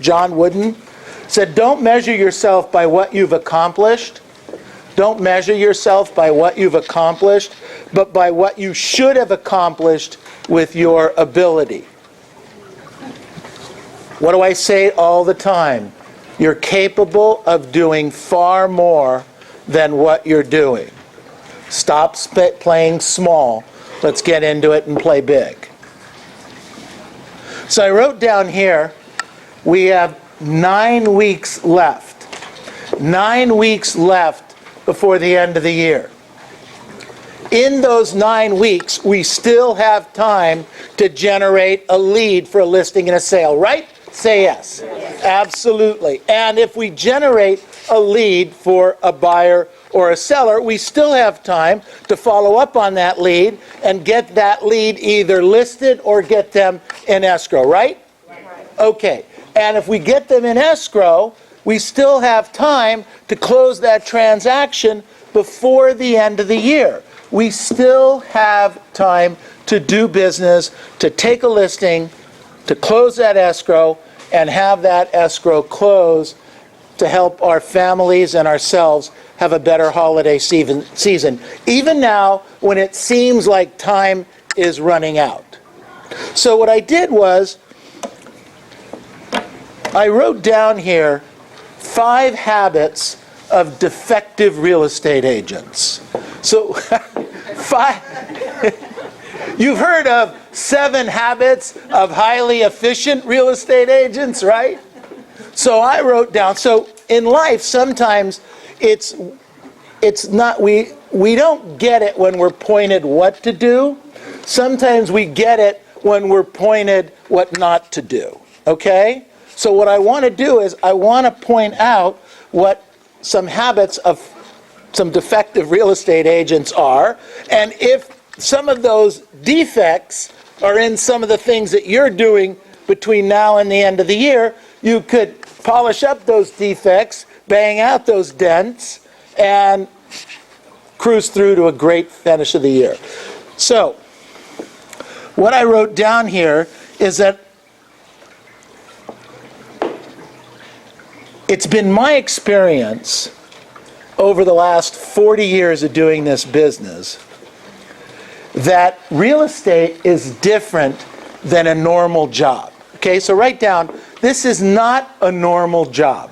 John Wooden, said, don't measure yourself by what you've accomplished. Don't measure yourself by what you've accomplished, but by what you should have accomplished with your ability. What do I say all the time? You're capable of doing far more than what you're doing. Stop playing small. Let's get into it and play big. So I wrote down here, we have 9 weeks left. 9 weeks left before the end of the year. In those 9 weeks, we still have time to generate a lead for a listing and a sale, right? Say yes. Yes. Absolutely. And if we generate a lead for a buyer or a seller, we still have time to follow up on that lead and get that lead either listed or get them in escrow, right? Right. Okay. And if we get them in escrow, we still have time to close that transaction before the end of the year. We still have time to do business, to take a listing, to close that escrow, and have that escrow close to help our families and ourselves have a better holiday season. Even now, when it seems like time is running out. So what I did was, I wrote down here 5 habits of defective real estate agents. So, 5. You've heard of 7 habits of highly efficient real estate agents, right? So I wrote down, so in life sometimes it's not, we don't get it when we're pointed what to do. Sometimes we get it when we're pointed what not to do, okay? So what I want to do is I want to point out what some habits of some defective real estate agents are, and if some of those defects are in some of the things that you're doing between now and the end of the year, you could polish up those defects, bang out those dents, and cruise through to a great finish of the year. So, what I wrote down here is that it's been my experience over the last 40 years of doing this business that real estate is different than a normal job. Okay, so write down, this is not a normal job.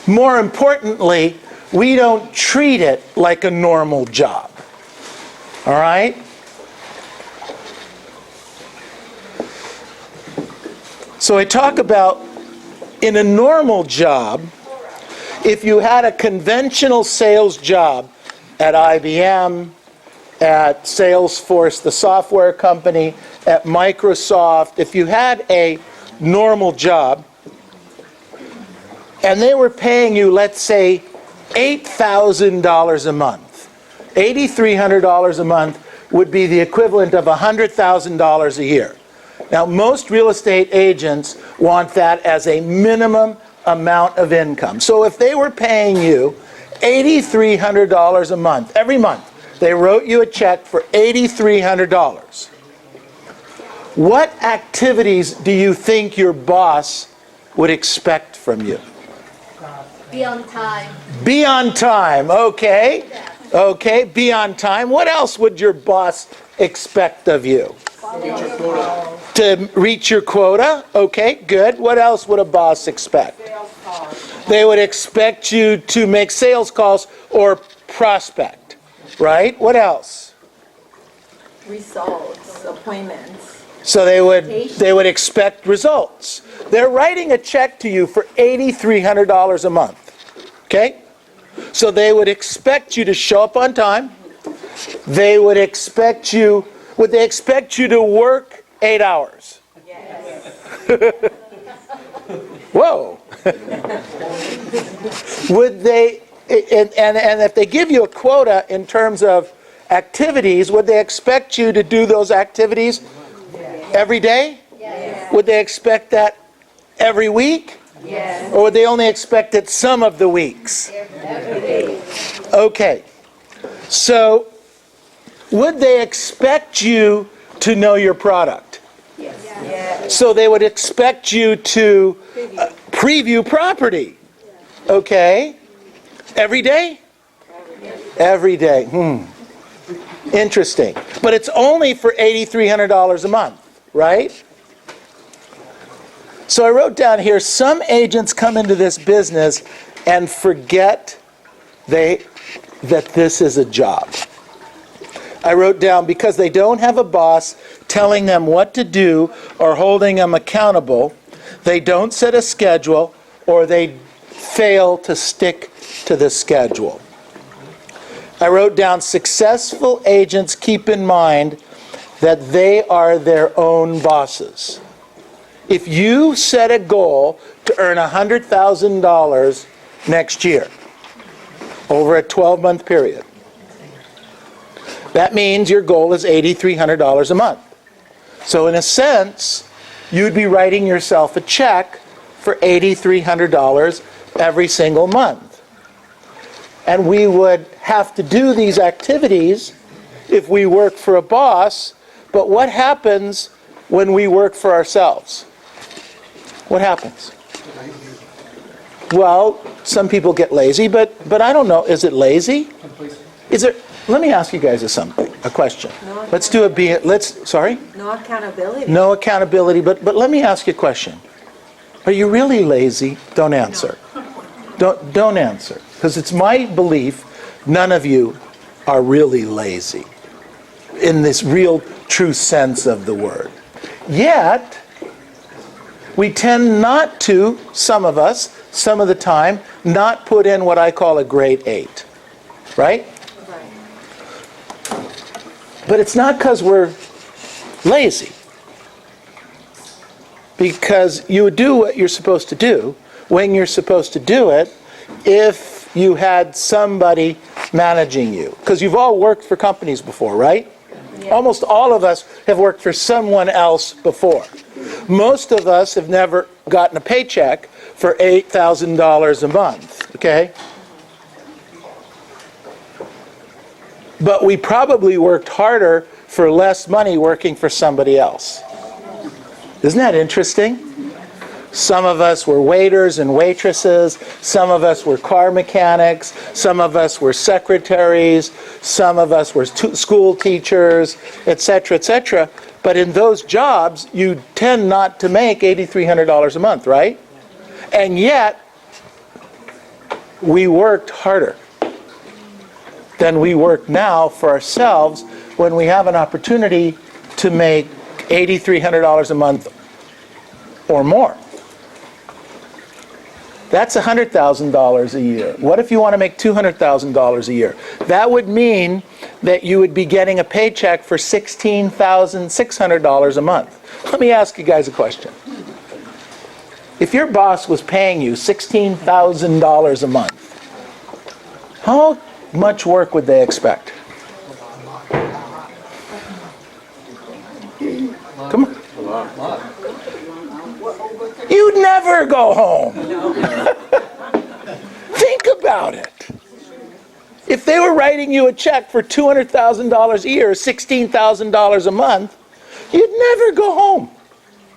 More importantly, we don't treat it like a normal job. All right? So I talk about, in a normal job, if you had a conventional sales job at IBM, at Salesforce, the software company, at Microsoft, if you had a normal job, and they were paying you, let's say, $8,000 a month, $8,300 a month would be the equivalent of $100,000 a year. Now, most real estate agents want that as a minimum amount of income. So if they were paying you $8,300 a month, every month, they wrote you a check for $8,300. What activities do you think your boss would expect from you? Be on time. Be on time, okay. Okay, be on time. What else would your boss expect of you? To reach your quota? Okay, good. What else would a boss expect? They would expect you to make sales calls or prospect, right? What else? Results, appointments. So they would expect results. They're writing a check to you for $8,300 a month. Okay? So they would expect you to show up on time. They would expect you, would they expect you to work 8 hours? Yes. Whoa. Would they, and if they give you a quota in terms of activities, would they expect you to do those activities every day? Yes. Would they expect that every week? Yes. Or would they only expect it some of the weeks? Every day. Okay. So, would they expect you to know your product? Yes. So they would expect you to preview property. Okay? Every day? Every day. Interesting. But it's only for $8,300 a month, right? So I wrote down here, some agents come into this business and forget that this is a job. I wrote down, because they don't have a boss telling them what to do or holding them accountable, they don't set a schedule, or they fail to stick to the schedule. I wrote down, successful agents keep in mind that they are their own bosses. If you set a goal to earn $100,000 next year, over a 12-month period, that means your goal is $8,300 a month. So in a sense, you'd be writing yourself a check for $8,300 every single month. And we would have to do these activities if we work for a boss, but what happens when we work for ourselves? What happens? Well, some people get lazy, but I don't know. Is it lazy? Is it? Let me ask you guys a question. Let's do sorry? No accountability. No accountability, but let me ask you a question. Are you really lazy? Don't answer. Don't answer. Because it's my belief none of you are really lazy in this real true sense of the word. Yet, we tend not to, some of us, some of the time, not put in what I call a grade 8. Right? But it's not because we're lazy. Because you do what you're supposed to do when you're supposed to do it if you had somebody managing you. Because you've all worked for companies before, right? Yeah. Almost all of us have worked for someone else before. Most of us have never gotten a paycheck for $8,000 a month, okay? But we probably worked harder for less money working for somebody else. Isn't that interesting? Some of us were waiters and waitresses. Some of us were car mechanics. Some of us were secretaries. Some of us were school teachers, etc., etc. But in those jobs, you tend not to make $8,300 a month, right? And yet, we worked harder than we work now for ourselves when we have an opportunity to make $8,300 a month or more. That's $100,000 a year. What if you want to make $200,000 a year? That would mean that you would be getting a paycheck for $16,600 a month. Let me ask you guys a question. If your boss was paying you $16,000 a month, how much work would they expect? Come on. You'd never go home. Think about it. If they were writing you a check for $200,000 a year, $16,000 a month, you'd never go home.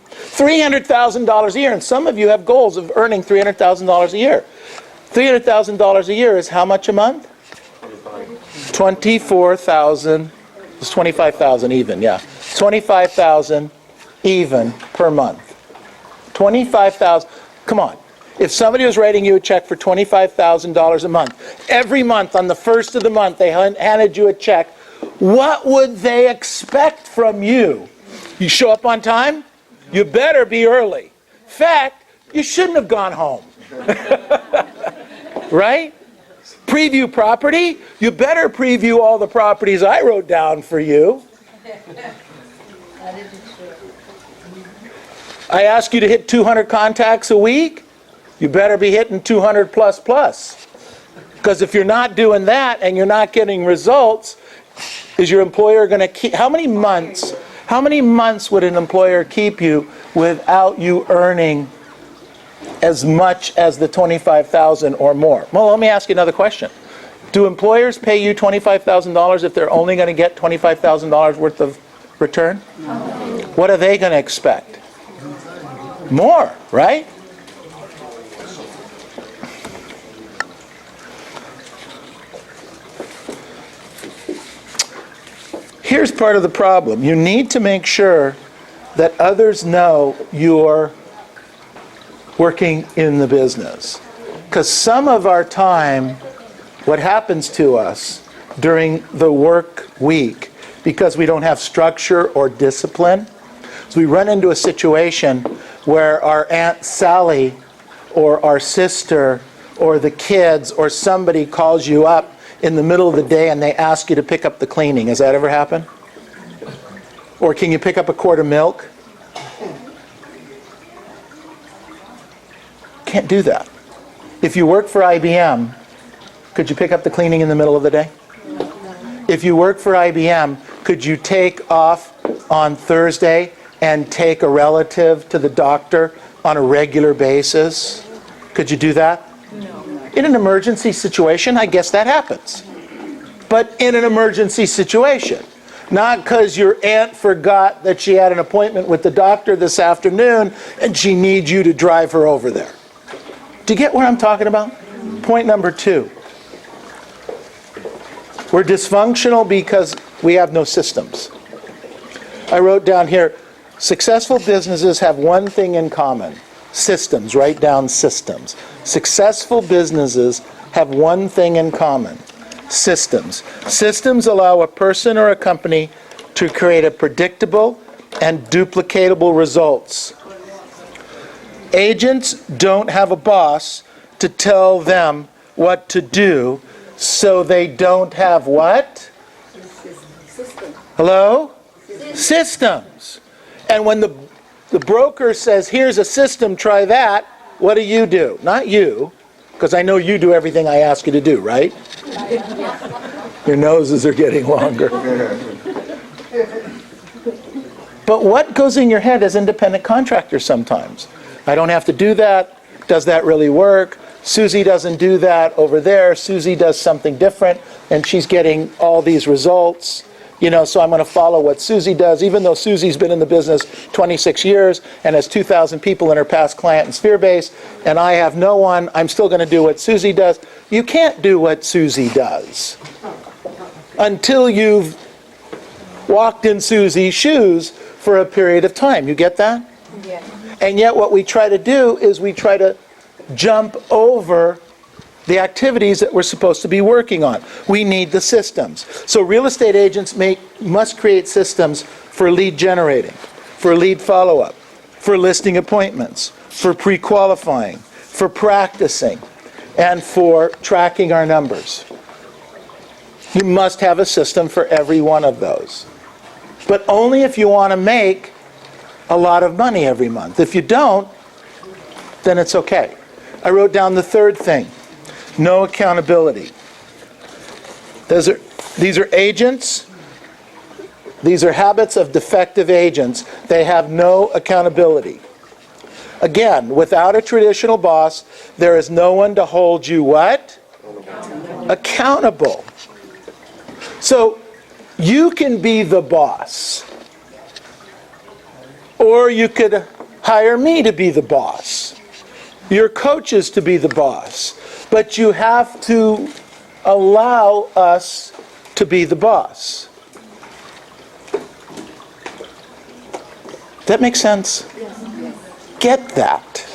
$300,000 a year, and some of you have goals of earning $300,000 a year. $300,000 a year is how much a month? 24,000. It's 25,000 even, yeah. 25,000 even per month. 25,000. Come on. If somebody was writing you a check for $25,000 a month, every month on the first of the month they handed you a check, what would they expect from you? You show up on time? You better be early. In fact, you shouldn't have gone home. Right? Preview property? You better preview all the properties I wrote down for you. I ask you to hit 200 contacts a week, you better be hitting 200 plus. Because if you're not doing that and you're not getting results, is your employer going to keep, how many months would an employer keep you without you earning as much as the $25,000 or more? Well, let me ask you another question. Do employers pay you $25,000 if they're only going to get $25,000 worth of return? What are they going to expect? More, right? Here's part of the problem. You need to make sure that others know you're working in the business. Because some of our time, what happens to us during the work week, because we don't have structure or discipline, is we run into a situation where our Aunt Sally or our sister or the kids or somebody calls you up in the middle of the day and they ask you to pick up the cleaning. Has that ever happened? Or can you pick up a quart of milk? Can't do that. If you work for IBM, could you pick up the cleaning in the middle of the day? If you work for IBM, could you take off on Thursday and take a relative to the doctor on a regular basis? Could you do that? In an emergency situation, I guess that happens. But in an emergency situation, not because your aunt forgot that she had an appointment with the doctor this afternoon and she needs you to drive her over there. Do you get what I'm talking about? Point number 2. We're dysfunctional because we have no systems. I wrote down here, successful businesses have one thing in common. Systems. Write down systems. Successful businesses have one thing in common. Systems. Systems allow a person or a company to create a predictable and duplicatable results. Agents don't have a boss to tell them what to do, so they don't have what? Hello? Systems. And when the broker says, here's a system, try that, what do? Not you, because I know you do everything I ask you to do, right? Your noses are getting longer. But what goes in your head as independent contractors sometimes? I don't have to do that. Does that really work? Susie doesn't do that over there. Susie does something different, and she's getting all these results. So I'm going to follow what Susie does, even though Susie's been in the business 26 years and has 2,000 people in her past client and sphere base, and I have no one. I'm still going to do what Susie does. You can't do what Susie does until you've walked in Susie's shoes for a period of time. You get that? Yeah. And yet what we try to do is we try to jump over the activities that we're supposed to be working on. We need the systems. So real estate agents must create systems for lead generating, for lead follow-up, for listing appointments, for pre-qualifying, for practicing, and for tracking our numbers. You must have a system for every one of those. But only if you want to make a lot of money every month. If you don't, then it's okay. I wrote down the third thing. No accountability. These are agents. These are habits of defective agents. They have no accountability. Again, without a traditional boss, there is no one to hold you what? Accountable. So, you can be the boss. Or you could hire me to be the boss. Your coaches to be the boss. But you have to allow us to be the boss. That makes sense? Get that.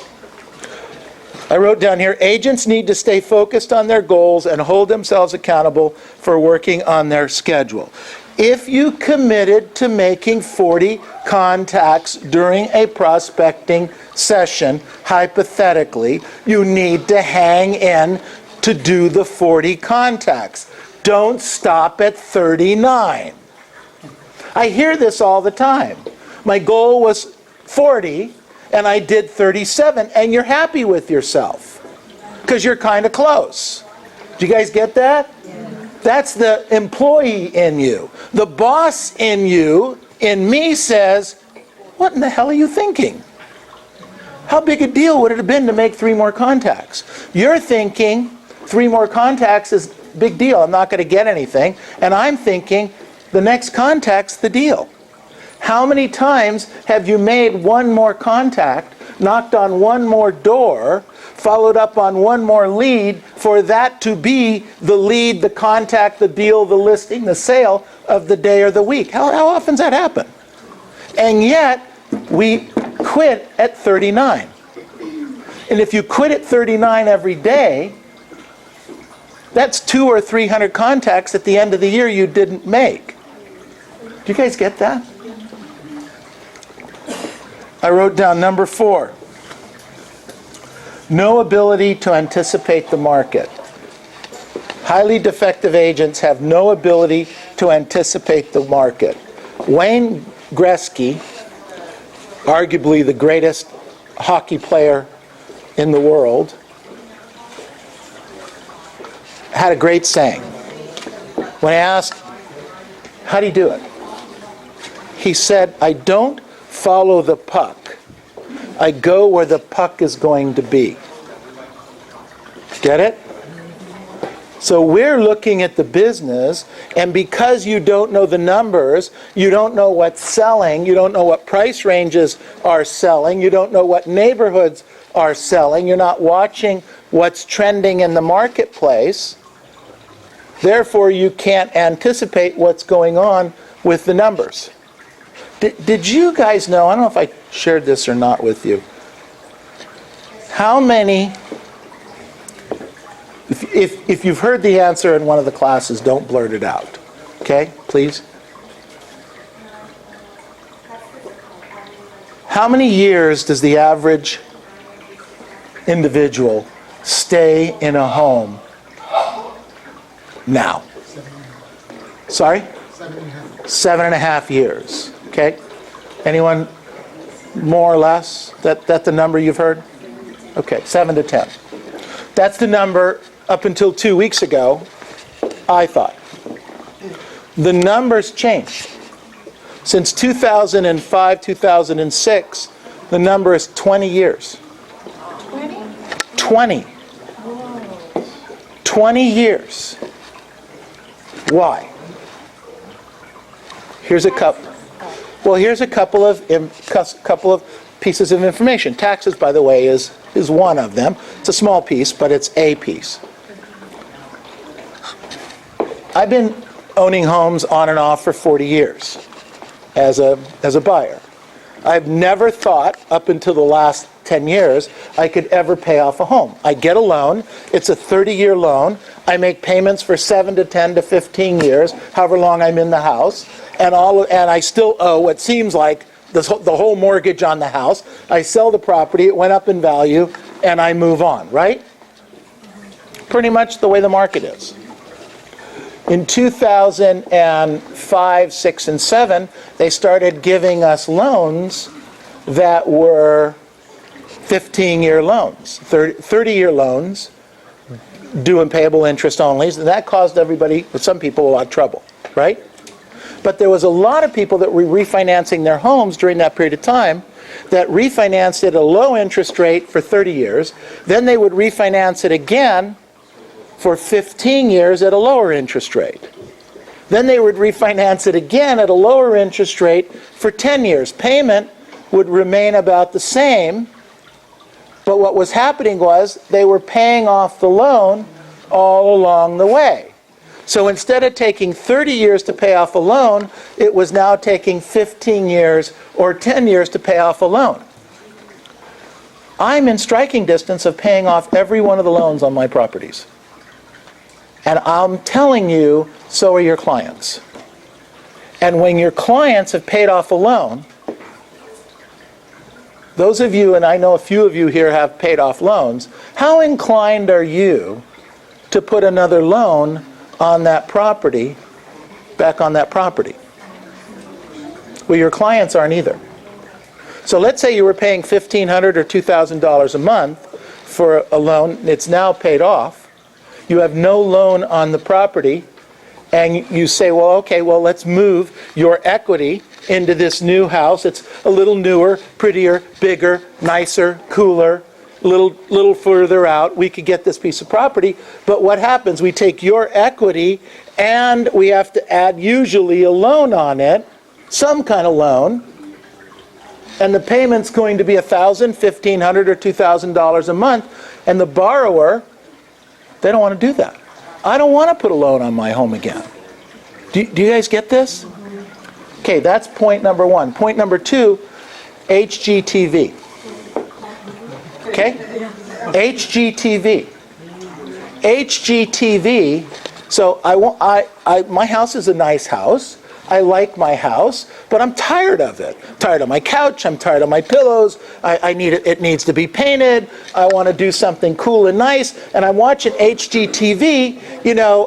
I wrote down here, agents need to stay focused on their goals and hold themselves accountable for working on their schedule. If you committed to making 40 contacts during a prospecting session, hypothetically, you need to hang in to do the 40 contacts. Don't stop at 39. I hear this all the time. My goal was 40, and I did 37, and you're happy with yourself because you're kind of close. Do you guys get that? That's the employee in you. The boss in you, in me, says, what in the hell are you thinking? How big a deal would it have been to make 3 more contacts? You're thinking 3 more contacts is a big deal. I'm not going to get anything. And I'm thinking the next contact's the deal. How many times have you made 1 more contact knocked on one more door, followed up on one more lead for that to be the lead, the contact, the deal, the listing, the sale of the day or the week. How often does that happen? And yet, we quit at 39. And if you quit at 39 every day, that's 200 or 300 contacts at the end of the year you didn't make. Do you guys get that? I wrote down number 4. No ability to anticipate the market. Highly defective agents have no ability to anticipate the market. Wayne Gretzky, arguably the greatest hockey player in the world, had a great saying. When I asked, how do you do it? He said, I don't follow the puck. I go where the puck is going to be. Get it? So we're looking at the business, and because you don't know the numbers, you don't know what's selling, you don't know what price ranges are selling, you don't know what neighborhoods are selling, you're not watching what's trending in the marketplace, therefore you can't anticipate what's going on with the numbers. Did you guys know, I don't know if I shared this or not with you, how many, if you've heard the answer in one of the classes, don't blurt it out. Okay, please? How many years does the average individual stay in a home now? Sorry? 7.5 years. Okay? Anyone more or less? That the number you've heard? Okay, 7 to 10. That's the number up until 2 weeks ago, I thought. The numbers changed. Since 2005, 2006, the number is 20 years. 20. 20 years. Why? Here's a couple. Well, here's a couple of pieces of information. Taxes, by the way, is one of them. It's a small piece, but it's a piece. I've been owning homes on and off for 40 years as a buyer. I've never thought, up until the last 10 years, I could ever pay off a home. I get a loan. It's a 30-year loan. I make payments for 7 to 10 to 15 years, however long I'm in the house. And I still owe what seems like the whole mortgage on the house. I sell the property, it went up in value, and I move on, right? Pretty much the way the market is. In 2005, 6, and 7, they started giving us loans that were 15-year loans, 30-year loans, due and payable interest only. And that caused everybody, some people, a lot of trouble, right? But there was a lot of people that were refinancing their homes during that period of time that refinanced it at a low interest rate for 30 years. Then they would refinance it again for 15 years at a lower interest rate. Then they would refinance it again at a lower interest rate for 10 years. Payment would remain about the same, but what was happening was they were paying off the loan all along the way. So instead of taking 30 years to pay off a loan, it was now taking 15 years or 10 years to pay off a loan. I'm in striking distance of paying off every one of the loans on my properties. And I'm telling you, so are your clients. And when your clients have paid off a loan, those of you, and I know a few of you here have paid off loans, how inclined are you to put another loan on that property, back on that property? Well, your clients aren't either. So let's say you were paying $1,500 or $2,000 a month for a loan. It's now paid off. You have no loan on the property, and you say, well, okay, well, let's move your equity into this new house. It's a little newer, prettier, bigger, nicer, cooler, little further out. We could get this piece of property. But what happens? We take your equity, and we have to add usually a loan on it, some kind of loan. and the payment's going to be $1,000, $1,500, or $2,000 a month, and the borrower, they don't want to do that. I don't want to put a loan on my home again. Do you guys get this? Okay, that's point number one. Point number two, HGTV. Okay? HGTV. HGTV. So my house is a nice house. I like my house, but I'm tired of it. I'm tired of my couch. I'm tired of my pillows. I need it. It needs to be painted. I want to do something cool and nice. And I'm watching HGTV,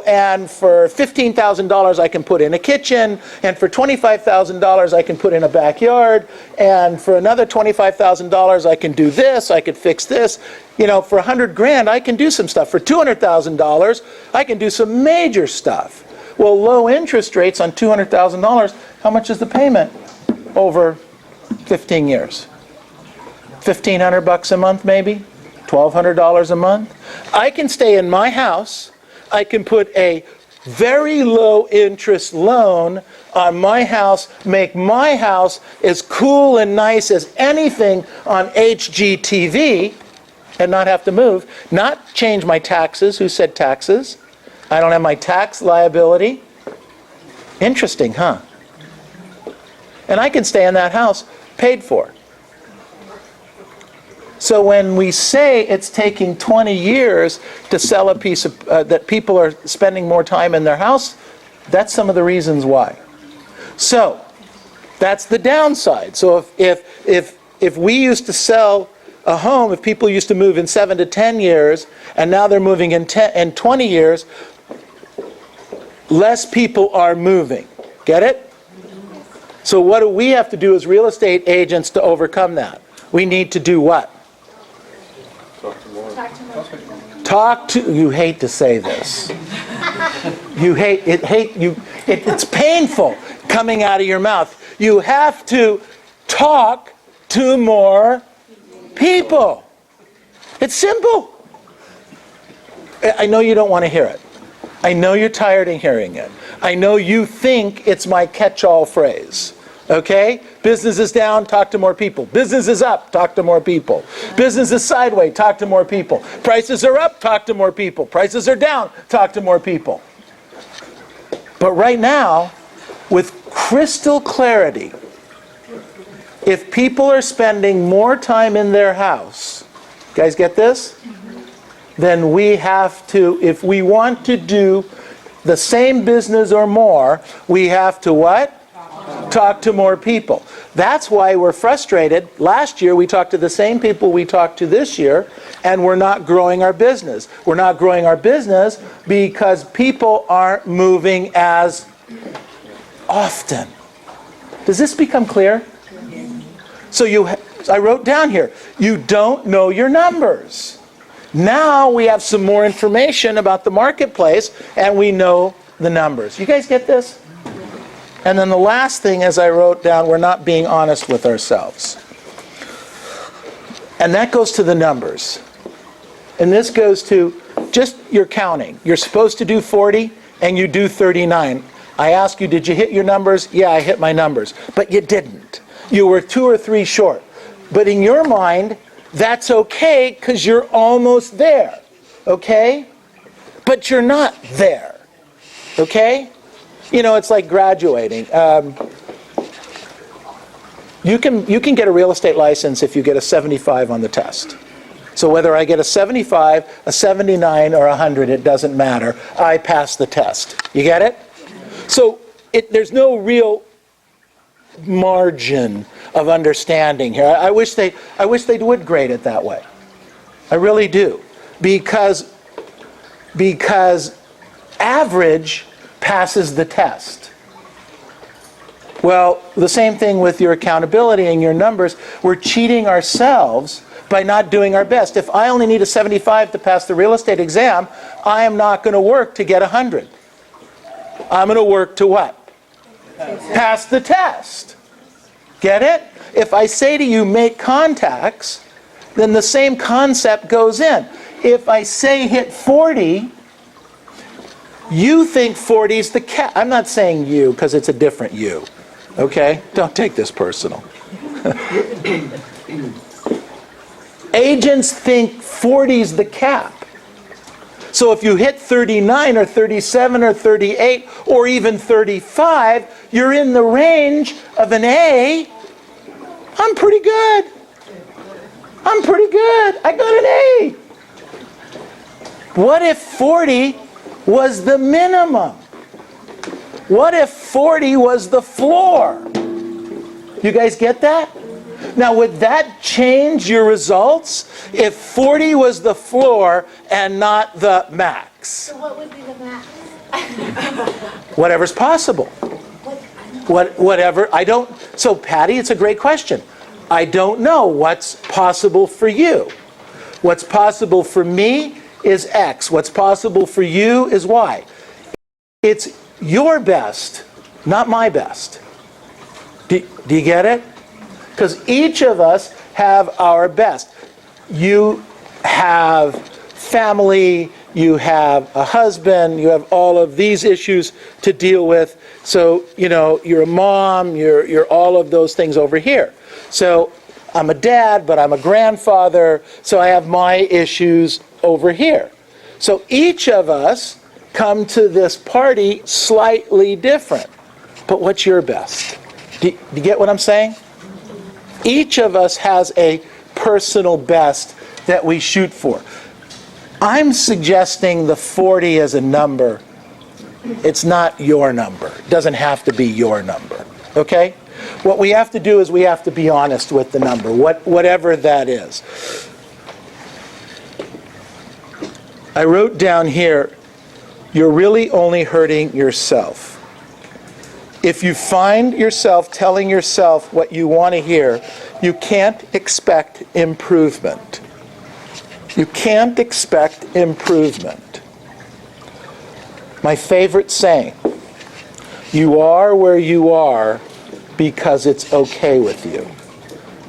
and for $15,000 I can put in a kitchen, and for $25,000 I can put in a backyard, and for another $25,000 I can do this. I could fix this. For $100,000 I can do some stuff. For $200,000 I can do some major stuff. Well, low interest rates on $200,000, how much is the payment over 15 years? $1,500 a month maybe? $1,200 a month? I can stay in my house. I can put a very low interest loan on my house, make my house as cool and nice as anything on HGTV, and not have to move. Not change my taxes. Who said taxes? I don't have my tax liability. Interesting, huh? And I can stay in that house paid for. So when we say it's taking 20 years to sell a piece of, that people are spending more time in their house, that's some of the reasons why. So that's the downside. So if we used to sell a home, if people used to move in 7 to 10 years, and now they're moving in 20 years, less people are moving. Get it? So what do we have to do as real estate agents to overcome that? We need to do what? You hate to say this. It's painful coming out of your mouth. You have to talk to more people. It's simple. I know you don't want to hear it. I know you're tired of hearing it. I know you think it's my catch-all phrase. Okay? Business is down, talk to more people. Business is up, talk to more people. Business is sideways, talk to more people. Prices are up, talk to more people. Prices are down, talk to more people. But right now, with crystal clarity, if people are spending more time in their house, you guys get this? Then we have to, if we want to do the same business or more, we have to what? Talk to more people. That's why we're frustrated. Last year we talked to the same people we talked to this year, and we're not growing our business. We're not growing our business because people aren't moving as often. Does this become clear? So I wrote down here, you don't know your numbers. Now we have some more information about the marketplace, and we know the numbers. You guys get this? And then the last thing, as I wrote down, we're not being honest with ourselves. And that goes to the numbers. And this goes to just your counting. You're supposed to do 40, and you do 39. I ask you, did you hit your numbers? Yeah, I hit my numbers. But you didn't. You were 2 or 3 short. But in your mind, that's okay because you're almost there. Okay? But you're not there. Okay? It's like graduating. You can get a real estate license if you get a 75 on the test. So whether I get a 75, a 79, or 100, it doesn't matter. I passed the test. You get it? So there's no real margin of understanding here. I wish they would grade it that way. I really do. Because average passes the test. Well, the same thing with your accountability and your numbers. We're cheating ourselves by not doing our best. If I only need a 75 to pass the real estate exam, I am not going to work to get 100. I'm going to work to what? Pass the test. Get it? If I say to you, make contacts, then the same concept goes in. If I say hit 40, you think 40 is the cap. I'm not saying you because it's a different you. Okay? Don't take this personal. Agents think 40 is the cap. So if you hit 39 or 37 or 38 or even 35, you're in the range of an A. I'm pretty good. I'm pretty good. I got an A. What if 40 was the minimum? What if 40 was the floor? You guys get that? Now, would that change your results if 40 was the floor and not the max? So what would be the max? Whatever's possible. Whatever. I don't. So, Patty, it's a great question. I don't know what's possible for you. What's possible for me is X. What's possible for you is Y. It's your best, not my best. Do you get it? Because each of us have our best. You have family, you have a husband, you have all of these issues to deal with. So, you're a mom, you're all of those things over here. So, I'm a dad, but I'm a grandfather, so I have my issues over here. So, each of us come to this party slightly different. But what's your best? Do you get what I'm saying? Each of us has a personal best that we shoot for. I'm suggesting the 40 as a number. It's not your number. It doesn't have to be your number. Okay? What we have to do is we have to be honest with the number, whatever that is. I wrote down here, you're really only hurting yourself. If you find yourself telling yourself what you want to hear, you can't expect improvement. You can't expect improvement. My favorite saying, you are where you are because it's okay with you.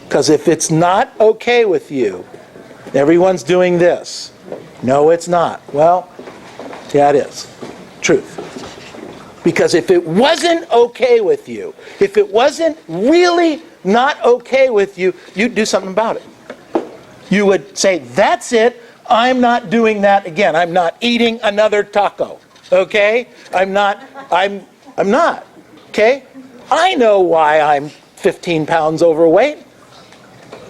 Because if it's not okay with you, everyone's doing this. No, it's not. Well, yeah, it is. Truth. Because if it wasn't okay with you, if it wasn't really not okay with you, you'd do something about it. You would say, that's it, I'm not doing that again. I'm not eating another taco. Okay? I'm not. Okay? I know why I'm 15 pounds overweight.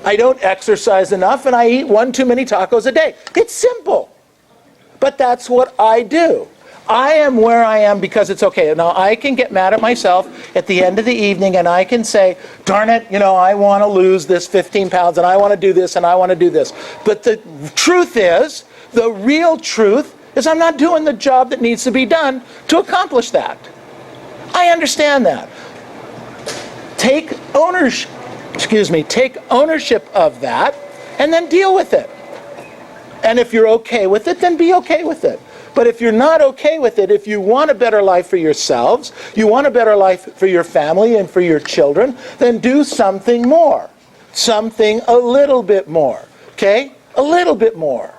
I don't exercise enough and I eat one too many tacos a day. It's simple. But that's what I do. I am where I am because it's okay. Now, I can get mad at myself at the end of the evening and I can say, darn it, I want to lose this 15 pounds and I want to do this and I want to do this. But the truth is, the real truth is I'm not doing the job that needs to be done to accomplish that. I understand that. Take ownership of that and then deal with it. And if you're okay with it, then be okay with it. But if you're not okay with it, if you want a better life for yourselves, you want a better life for your family and for your children, then do something more. Something a little bit more. Okay? A little bit more.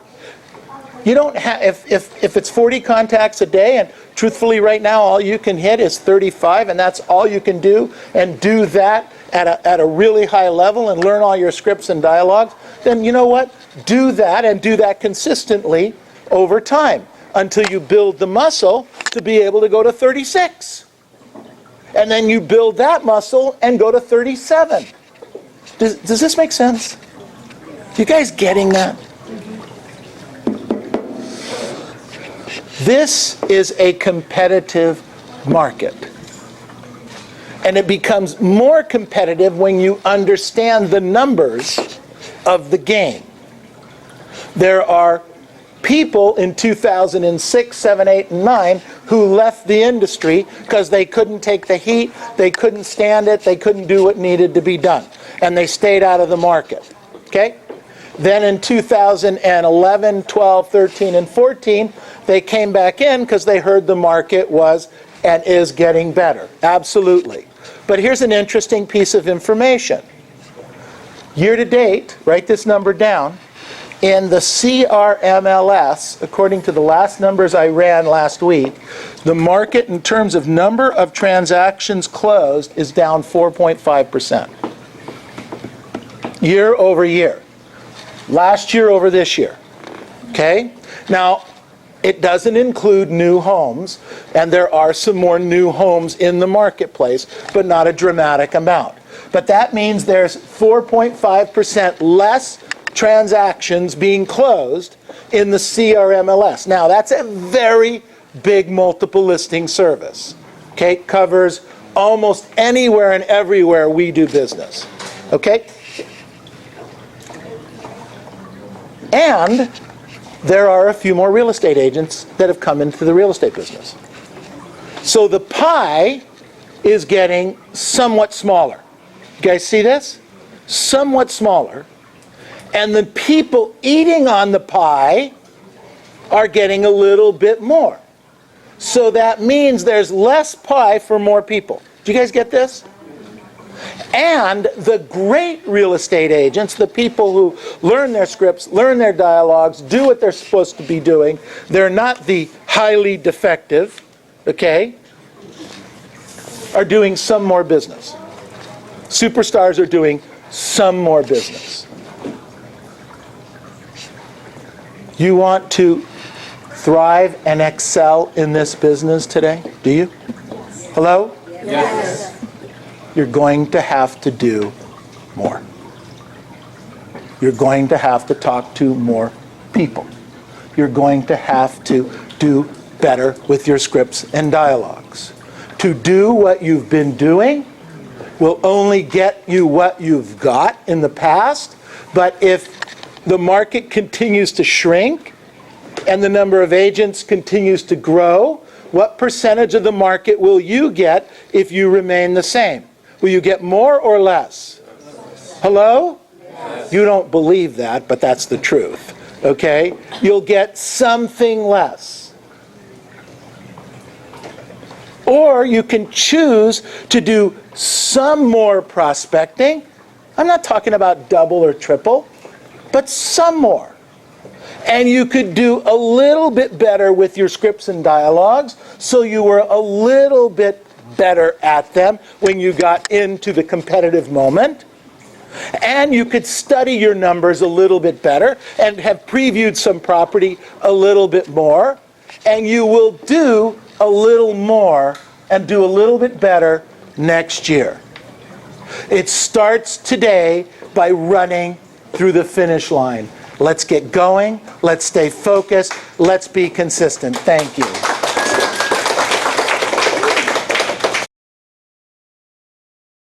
You don't have, if it's 40 contacts a day, and truthfully right now all you can hit is 35, and that's all you can do, and do that at a really high level and learn all your scripts and dialogues, then you know what? Do that and do that consistently over time until you build the muscle to be able to go to 36. And then you build that muscle and go to 37. Does this make sense? You guys getting that? This is a competitive market. And it becomes more competitive when you understand the numbers of the game. There are people in 2006, 7, 8, and 9 who left the industry because they couldn't take the heat, they couldn't stand it, they couldn't do what needed to be done. And they stayed out of the market. Okay? Then in 2011, 12, 13, and 14, they came back in because they heard the market was and is getting better. Absolutely. But here's an interesting piece of information. Year to date, write this number down, in the CRMLS, according to the last numbers I ran last week, the market in terms of number of transactions closed is down 4.5%. year over year. Last year over this year. Okay? Now, it doesn't include new homes, and there are some more new homes in the marketplace, but not a dramatic amount. But that means there's 4.5% less transactions being closed in the CRMLS. Now, that's a very big multiple listing service. Okay? It covers almost anywhere and everywhere we do business. Okay? And there are a few more real estate agents that have come into the real estate business. So the pie is getting somewhat smaller. You guys see this? Somewhat smaller. And the people eating on the pie are getting a little bit more. So that means there's less pie for more people. Do you guys get this? And the great real estate agents, the people who learn their scripts, learn their dialogues, do what they're supposed to be doing, they're not the highly defective, okay, are doing some more business. Superstars are doing some more business. You want to thrive and excel in this business today? Do you? Hello? Yes. You're going to have to do more. You're going to have to talk to more people. You're going to have to do better with your scripts and dialogues. To do what you've been doing will only get you what you've got in the past, but if the market continues to shrink and the number of agents continues to grow, what percentage of the market will you get if you remain the same? Will you get more or less? Hello? Yes. You don't believe that, but that's the truth. Okay? You'll get something less. Or you can choose to do some more prospecting. I'm not talking about double or triple, but some more. And you could do a little bit better with your scripts and dialogues, so you were a little bit better at them when you got into the competitive moment. And you could study your numbers a little bit better and have previewed some property a little bit more. And you will do a little more and do a little bit better next year. It starts today by running through the finish line. Let's get going. Let's stay focused. Let's be consistent. Thank you.